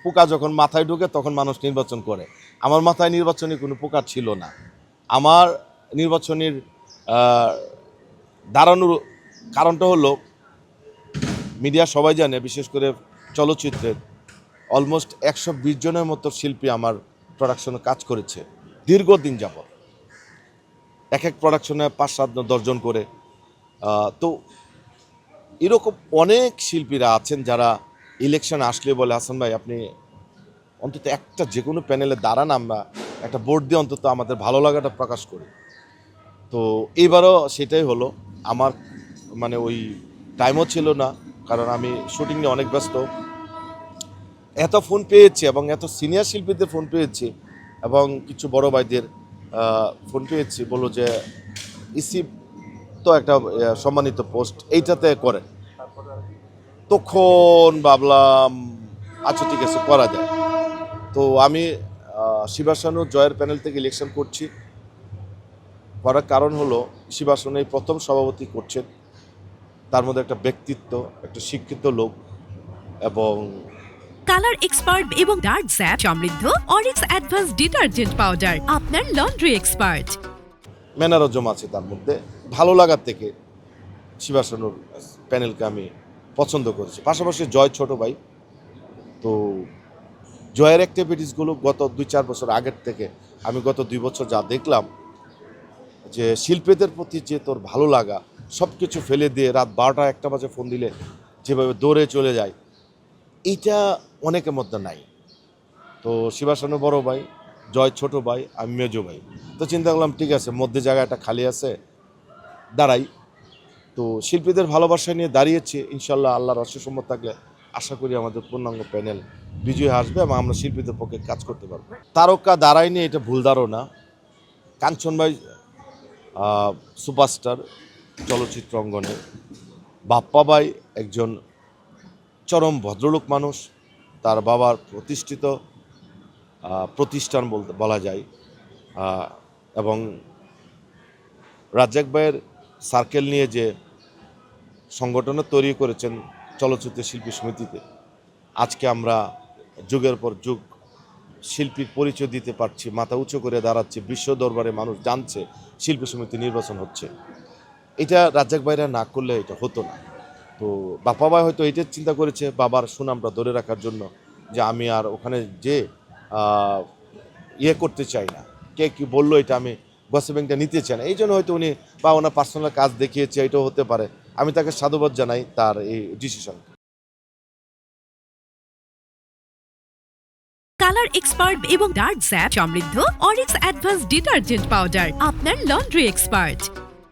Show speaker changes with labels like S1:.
S1: পোকা যখন মাথায় ঢুকে তখন মানুষ নির্বাচন করে। আমার মাথায় নির্বাচনী কোনো পোকা ছিল না। আমার নির্বাচনের দাঁড়ানোর কারণটা হলো, মিডিয়া সবাই জানে, বিশেষ করে চলচ্চিত্রের অলমোস্ট 120 জনের মতো শিল্পী আমার প্রোডাকশনে কাজ করেছে দীর্ঘদিন যাবৎ। এক এক প্রোডাকশনে 5-7-10 জন করে। তো এরকম অনেক শিল্পীরা আছেন যারা ইলেকশন আসলে বলে, হাসান ভাই আপনি অন্তত একটা যে কোনো প্যানেলে দাঁড়ান, আমরা একটা ভোট দিয়ে অন্তত আমাদের ভালো লাগাটা প্রকাশ করি। তো এইবারও সেটাই হলো। আমার মানে ওই টাইমও ছিল না, কারণ আমি শুটিং নিয়ে অনেক ব্যস্ত। এত ফোন পেয়েছি এবং এত সিনিয়র শিল্পীদের ফোন পেয়েছি এবং কিছু বড় ভাইদের ফোন পেয়েছি, বললো যে ইসি তো একটা সম্মানিত পোস্ট, এইটাতে করে। তখন ভাবলাম আচ্ছা ঠিক আছে, করা যায়। তো আমি শিবাসানু জয়ের প্যানেল থেকে ইলেকশন করছি। করার কারণ হলো, শিবাসানু এই প্রথম সভাপতি করছেন, তার মধ্যে একটা ব্যক্তিত্ব, একটা শিক্ষিত লোক এবং
S2: কালার এক্সপার্ট এবং ডার্ক স্যাপ সমৃদ্ধ অরিক্স অ্যাডভান্স ডিটারজেন্ট পাউডার আপনার লন্ড্রি এক্সপার্ট।
S1: ম্যানারজম আছে তার মধ্যে। ভালো লাগার থেকে শিবাসানুর প্যানেলকে আমি পছন্দ করেছি। পাশাপাশি জয় ছোট ভাই। তো জয়ের অ্যাক্টিভিটিসগুলো গত 2-4 বছর আগের থেকে আমি গত 2 বছর যা দেখলাম, যে শিল্পীদের প্রতি যে তোর ভালো লাগা, সব কিছু ফেলে দিয়ে রাত 12টা-1টা বাজে ফোন দিলে যেভাবে দৌড়ে চলে যায়, এইটা অনেকের মধ্যে নাই। তো শিবাসানু বড় ভাই, জয় ছোট ভাই, আমি মেজো ভাই। তো চিন্তা করলাম ঠিক আছে, মধ্যে জায়গাটা খালি আছে, দাঁড়াই। তো শিল্পীদের ভালোবাসা নিয়ে দাঁড়িয়েছি। ইনশাল্লাহ আল্লাহর অশেষ সম্মত থাকলে আশা করি আমাদের পূর্ণাঙ্গ প্যানেল বিজয় আসবে এবং আমরা শিল্পীদের পক্ষে কাজ করতে পারবো। তারকা দাঁড়ায়নি, এটা ভুল ধারণা। কাঞ্চন ভাই সুপারস্টার চলচ্চিত্র অঙ্গনে। বাপ্পা ভাই একজন চরম ভদ্রলোক মানুষ, তার বাবার প্রতিষ্ঠিত প্রতিষ্ঠান বলা যায়। এবং রাজ্জাক ভাইয়ের সার্কেল নিয়ে যে সংগঠনও তৈরি করেছেন চলচ্চিত্র শিল্পী সমিতিতে, আজকে আমরা যুগের পর যুগ শিল্পীর পরিচয় দিতে পারছি, মাথা উঁচু করে দাঁড়াচ্ছে, বিশ্ব দরবারে মানুষ জানছে শিল্পী সমিতি নির্বাচন হচ্ছে। এটা রাজ্জাক ভাইরা না করলে এটা হতো না। তো বাপ্পা ভাই হয়তো এটা চিন্তা করেছে বাবার সুনামটা ধরে রাখার জন্য, যে আমি আর ওখানে যে ইয়ে করতে চাই না, কে কি বললো এটা আমি গসিপিংটা নিতে চাই না, এই জন্য হয়তো উনি বা ওনার পার্সোনাল কাজ দেখিয়েছে, এটাও হতে পারে। আমি তাকে সাধুবাদ জানাই তার এই ডিসিশন।
S2: কালার এক্সপার্ট এবং ডার্ক স্যাপ সমৃদ্ধ অরিক্স অ্যাডভান্স ডিটারজেন্ট পাউডার আপনার লন্ড্রি এক্সপার্ট।